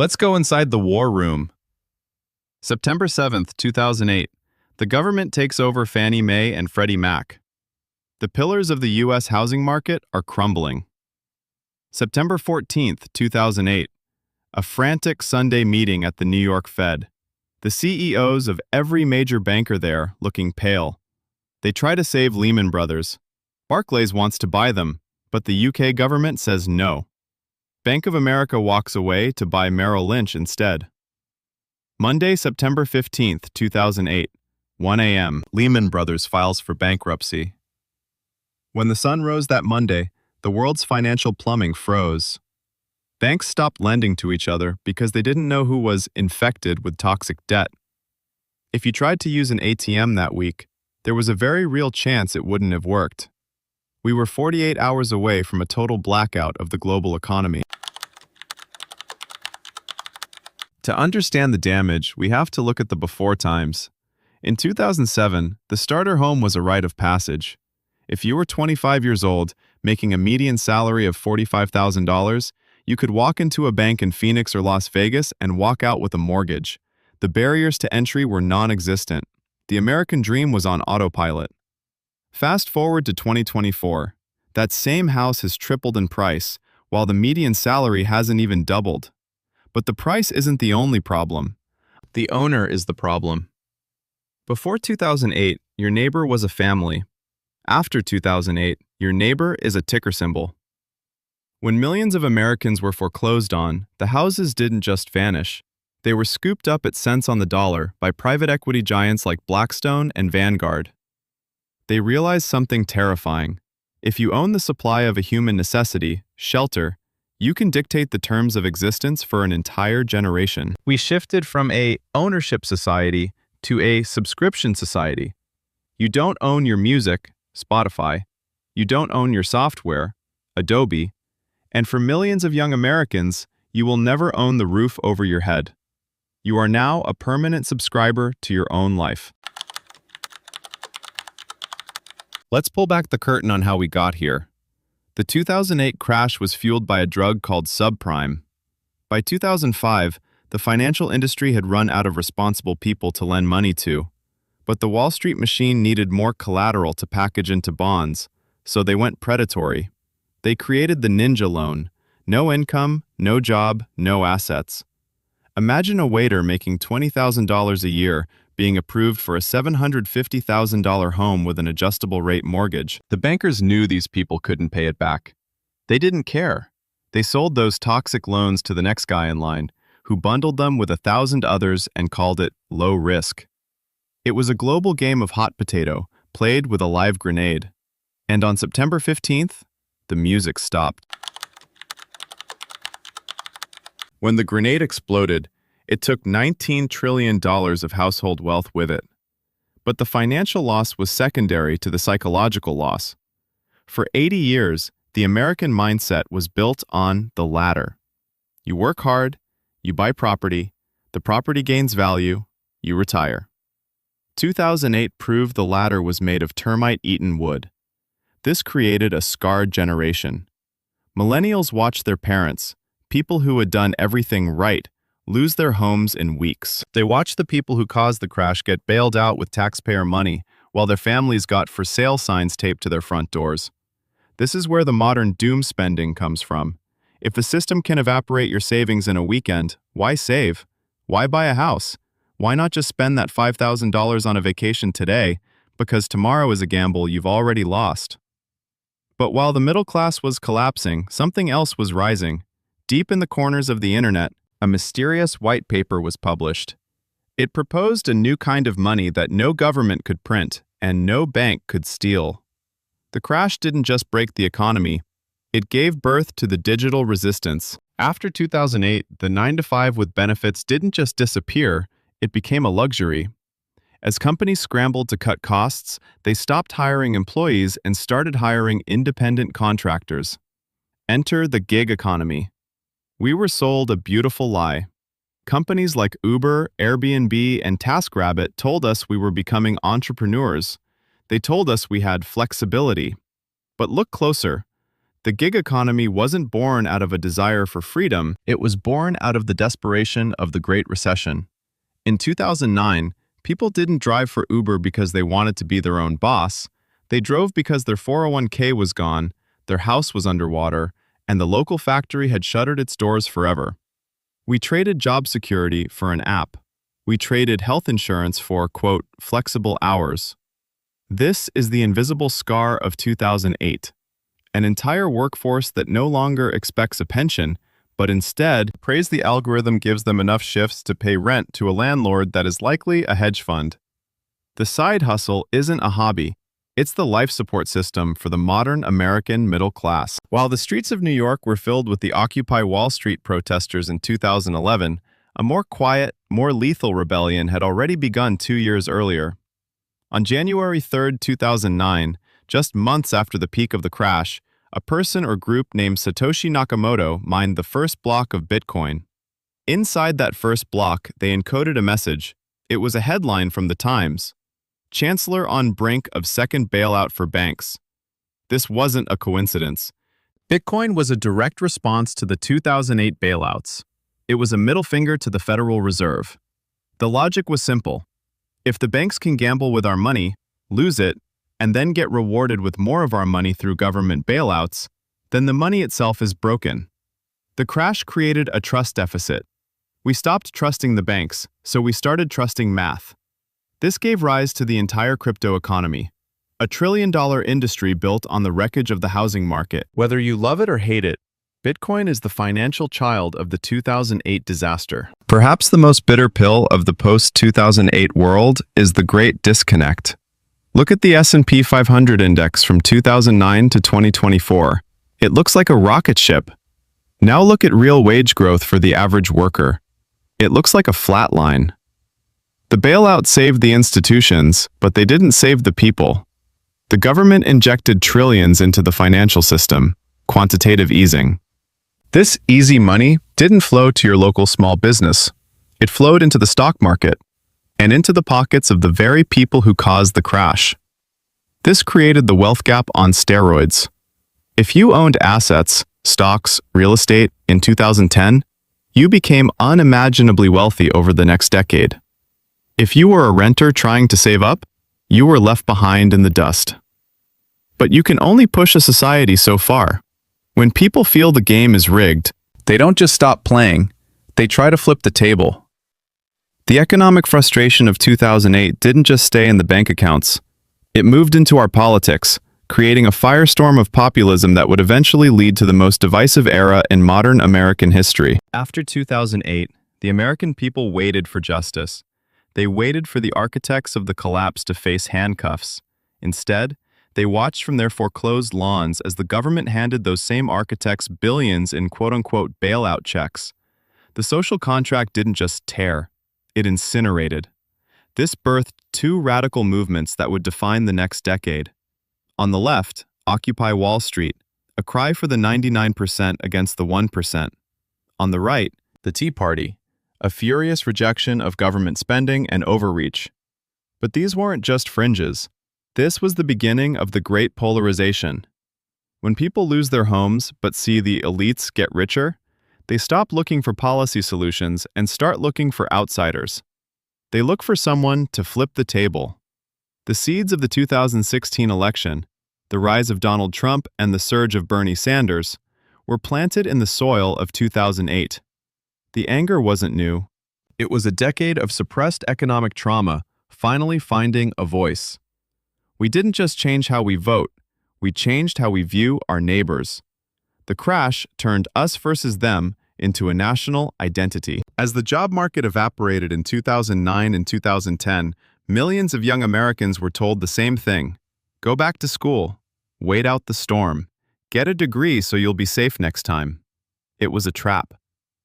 Let's go inside the war room. September 7th, 2008. The government takes over Fannie Mae and Freddie Mac. The pillars of the U.S. housing market are crumbling. September 14th, 2008. A frantic Sunday meeting at the New York Fed. The CEOs of every major bank are there, looking pale. They try to save Lehman Brothers. Barclays wants to buy them, but the UK government says no. Bank of America walks away to buy Merrill Lynch instead. Monday, September 15th, 2008, 1 a.m. Lehman Brothers files for bankruptcy. When the sun rose that Monday, the world's financial plumbing froze. Banks stopped lending to each other because they didn't know who was infected with toxic debt. If you tried to use an ATM that week, there was a very real chance it wouldn't have worked. We were 48 hours away from a total blackout of the global economy. To understand the damage, we have to look at the before times. In 2007, the starter home was a rite of passage. If you were 25 years old, making a median salary of $45,000, you could walk into a bank in Phoenix or Las Vegas and walk out with a mortgage. The barriers to entry were non-existent. The American dream was on autopilot. Fast forward to 2024. That same house has tripled in price, while the median salary hasn't even doubled. But the price isn't the only problem. The owner is the problem. Before 2008, your neighbor was a family. After 2008, your neighbor is a ticker symbol. When millions of Americans were foreclosed on, the houses didn't just vanish. They were scooped up at cents on the dollar by private equity giants like Blackstone and Vanguard. They realized something terrifying. If you own the supply of a human necessity, shelter, you can dictate the terms of existence for an entire generation. We shifted from a ownership society to a subscription society. You don't own your music, Spotify. You don't own your software, Adobe. And for millions of young Americans, you will never own the roof over your head. You are now a permanent subscriber to your own life. Let's pull back the curtain on how we got here. The 2008 crash was fueled by a drug called subprime. By 2005, the financial industry had run out of responsible people to lend money to. But the Wall Street machine needed more collateral to package into bonds, so they went predatory. They created the ninja loan. No income, no job, no assets. Imagine a waiter making $20,000 a year being approved for a $750,000 home with an adjustable rate mortgage. The bankers knew these people couldn't pay it back. They didn't care. They sold those toxic loans to the next guy in line, who bundled them with 1,000 others and called it low risk. It was a global game of hot potato, played with a live grenade. And on September 15th, the music stopped. When the grenade exploded, it took $19 trillion of household wealth with it. But the financial loss was secondary to the psychological loss. For 80 years, the American mindset was built on the latter. You work hard, you buy property, the property gains value, you retire. 2008 proved the latter was made of termite-eaten wood. This created a scarred generation. Millennials watched their parents, people who had done everything right, lose their homes in weeks. They watched the people who caused the crash get bailed out with taxpayer money, while their families got for sale signs taped to their front doors. This is where the modern doom spending comes from. If the system can evaporate your savings in a weekend, why save? Why buy a house? Why not just spend that $5,000 on a vacation today, because tomorrow is a gamble you've already lost? But while the middle class was collapsing, something else was rising. Deep in the corners of the internet, a mysterious white paper was published. It proposed a new kind of money that no government could print and no bank could steal. The crash didn't just break the economy, it gave birth to the digital resistance. After 2008, the 9-to-5 with benefits didn't just disappear, it became a luxury. As companies scrambled to cut costs, they stopped hiring employees and started hiring independent contractors. Enter the gig economy. We were sold a beautiful lie. Companies like Uber, Airbnb, and TaskRabbit told us we were becoming entrepreneurs. They told us we had flexibility. But look closer. The gig economy wasn't born out of a desire for freedom, it was born out of the desperation of the Great Recession. In 2009, people didn't drive for Uber because they wanted to be their own boss. They drove because their 401k was gone, their house was underwater, and the local factory had shuttered its doors forever. We traded job security for an app. We traded health insurance for, quote, flexible hours. This is the invisible scar of 2008. An entire workforce that no longer expects a pension, but instead prays the algorithm gives them enough shifts to pay rent to a landlord that is likely a hedge fund. The side hustle isn't a hobby. It's the life support system for the modern American middle class. While the streets of New York were filled with the Occupy Wall Street protesters in 2011, a more quiet, more lethal rebellion had already begun 2 years earlier. On January 3, 2009, just months after the peak of the crash, a person or group named Satoshi Nakamoto mined the first block of Bitcoin. Inside that first block, they encoded a message. It was a headline from the Times. Chancellor on brink of second bailout for banks. This wasn't a coincidence. Bitcoin was a direct response to the 2008 bailouts. It was a middle finger to the Federal Reserve. The logic was simple. If the banks can gamble with our money, lose it, and then get rewarded with more of our money through government bailouts, then the money itself is broken. The crash created a trust deficit. We stopped trusting the banks, so we started trusting math. This gave rise to the entire crypto economy, a trillion-dollar industry built on the wreckage of the housing market. Whether you love it or hate it, Bitcoin is the financial child of the 2008 disaster. Perhaps the most bitter pill of the post-2008 world is the Great Disconnect. Look at the S&P 500 index from 2009 to 2024. It looks like a rocket ship. Now look at real wage growth for the average worker. It looks like a flat line. The bailout saved the institutions, but they didn't save the people. The government injected trillions into the financial system, quantitative easing. This easy money didn't flow to your local small business. It flowed into the stock market and into the pockets of the very people who caused the crash. This created the wealth gap on steroids. If you owned assets, stocks, real estate in 2010, you became unimaginably wealthy over the next decade. If you were a renter trying to save up, you were left behind in the dust. But you can only push a society so far. When people feel the game is rigged, they don't just stop playing, they try to flip the table. The economic frustration of 2008 didn't just stay in the bank accounts. It moved into our politics, creating a firestorm of populism that would eventually lead to the most divisive era in modern American history. After 2008, the American people waited for justice. They waited for the architects of the collapse to face handcuffs. Instead, they watched from their foreclosed lawns as the government handed those same architects billions in quote-unquote bailout checks. The social contract didn't just tear, it incinerated. This birthed two radical movements that would define the next decade. On the left, Occupy Wall Street, a cry for the 99% against the 1%. On the right, the Tea Party, a furious rejection of government spending and overreach. But these weren't just fringes. This was the beginning of the Great Polarization. When people lose their homes but see the elites get richer, they stop looking for policy solutions and start looking for outsiders. They look for someone to flip the table. The seeds of the 2016 election, the rise of Donald Trump and the surge of Bernie Sanders, were planted in the soil of 2008. The anger wasn't new. It was a decade of suppressed economic trauma finally finding a voice. We didn't just change how we vote, we changed how we view our neighbors. The crash turned us versus them into a national identity. As the job market evaporated in 2009 and 2010, millions of young Americans were told the same thing. Go back to school. Wait out the storm. Get a degree so you'll be safe next time. It was a trap.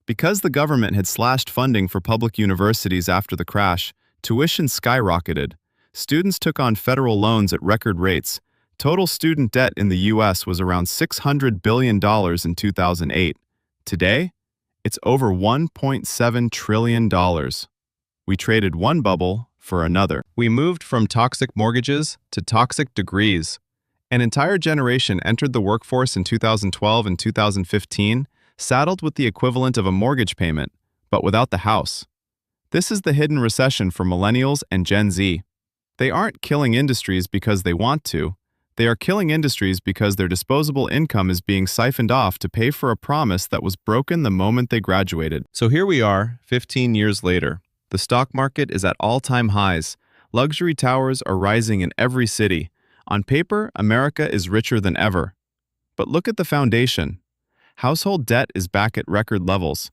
Because the government had slashed funding for public universities after the crash, tuition skyrocketed. Students took on federal loans at record rates. Total student debt in the U.S. was around $600 billion in 2008. Today, it's over $1.7 trillion. We traded one bubble for another. We moved from toxic mortgages to toxic degrees. An entire generation entered the workforce in 2012 and 2015, saddled with the equivalent of a mortgage payment, but without the house. This is the hidden recession for millennials and Gen Z. They aren't killing industries because they want to. They are killing industries because their disposable income is being siphoned off to pay for a promise that was broken the moment they graduated. So here we are, 15 years later. The stock market is at all-time highs. Luxury towers are rising in every city. On paper, America is richer than ever. But look at the foundation. Household debt is back at record levels.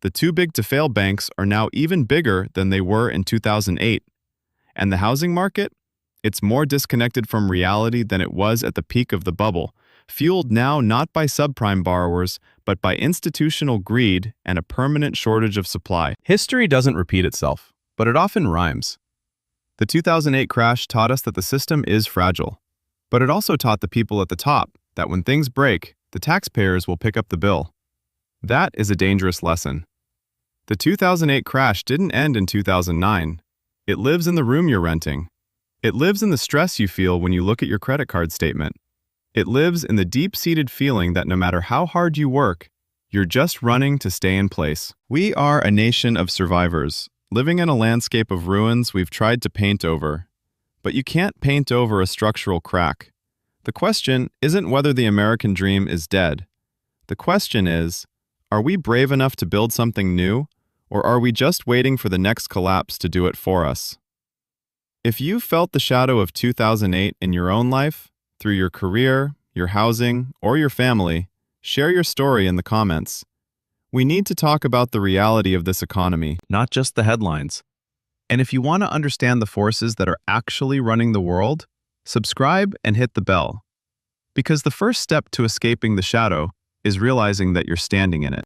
The too-big-to-fail banks are now even bigger than they were in 2008. And the housing market? It's more disconnected from reality than it was at the peak of the bubble, fueled now not by subprime borrowers, but by institutional greed and a permanent shortage of supply. History doesn't repeat itself, but it often rhymes. The 2008 crash taught us that the system is fragile, but it also taught the people at the top that when things break, the taxpayers will pick up the bill. That is a dangerous lesson. The 2008 crash didn't end in 2009. It lives in the room you're renting. It lives in the stress you feel when you look at your credit card statement. It lives in the deep-seated feeling that no matter how hard you work, you're just running to stay in place. We are a nation of survivors, living in a landscape of ruins we've tried to paint over. But you can't paint over a structural crack. The question isn't whether the American dream is dead. The question is, are we brave enough to build something new, or are we just waiting for the next collapse to do it for us? If you felt the shadow of 2008 in your own life, through your career, your housing, or your family, share your story in the comments. We need to talk about the reality of this economy, not just the headlines. And if you want to understand the forces that are actually running the world, subscribe and hit the bell. Because the first step to escaping the shadow is realizing that you're standing in it.